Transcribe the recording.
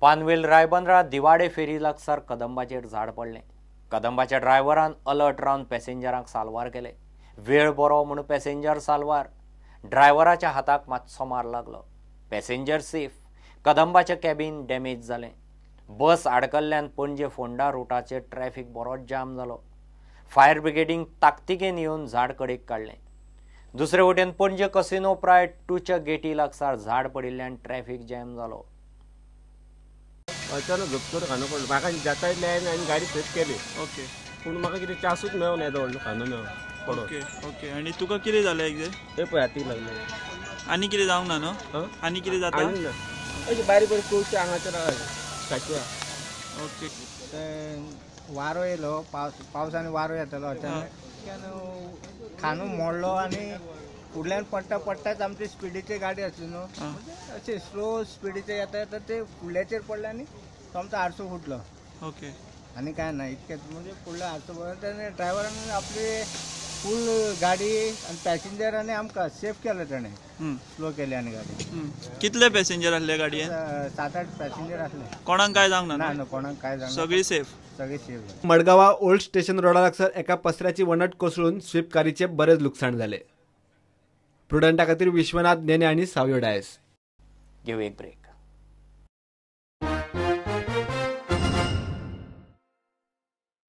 पानवेल रायबंदरा दिवाडे फेरी लागसार कदंबाचेर झाड पडलें। कदंबाच्या ड्रायव्हरान अलर्ट रावन पॅसेंजरांक साल्वार केले। वेळ बरो म्हूण पॅसेंजर साल्वार, ड्रायव्हराच्या हाताक मातसो मार लागलो। पॅसेंजर सेफ, कदंबाचें कॅबिन डॅमेज जालें। बस आडकल्ल्यान पणजे फोंडा रुटाचेर ट्रॅफिक बरोच जाम जालो। फायर ब्रिगेडीन ताकतिकेन येवन झाड कडेक काडलें। दुसरे वटेन पणजे कसिनो प्रायड 2च्या गेटी लागसार झाड पडिल्ल्यान ट्रॅफिक जॅम जालो। अचानक झपकोर खाणं पडलं म्हाका जाता इतलें आनी गाडी सेफ केली। ओके पूण म्हाका कितें चान्सूच मेळूं येदो व्हडलो खाणो मेळूं पडो। ओके ओके आनी तुका कितें जालें एग्जॅक्ट? ते पळय हातीक लागलें। आनी कितें जावंक ना न्हू? आनी कितें जाता? आनी ना अशें बारीक बारीक कवचे आंगाचेर काटया। ओके वारो येयलो, पावसाने वारो येतालो अचानक खांदो मोडलो आनी फुडल्यान पडटाच आमची स्पिडीची गाडी आसली न्हू, अशें स्लो स्पिडीचे येता येता ते फुडल्याचेर पडले आनी तो आमचो आरसो फुटलो। ओके आनी काय ना इतकेंच, म्हणजे फुडलो आरसो पडलो तेणे ड्रायव्हरान आपली फूल गाडी आनी पॅसेंजरांनी आमकां सेफ केलो, तेणें स्लो केली आनी गाडी। कितले पॅसेंजर आसले गाडयेन? 7-8 पॅसेंजर आसले। कोणाक काय जावंक ना? ना कोणाक काय जावंक ना, सगळी सेफ? सगळी सेफ। मडगांवा ओल्ड स्टेशन रोडा लागसार एका पसऱ्याची वणट कोसळून स्विफ्ट कारीचे बरेच लुकसाण झाले। प्रुडंटा खातीर विश्वनाथ नेने आनी सावयो डायस। घेऊ एक ब्रेक।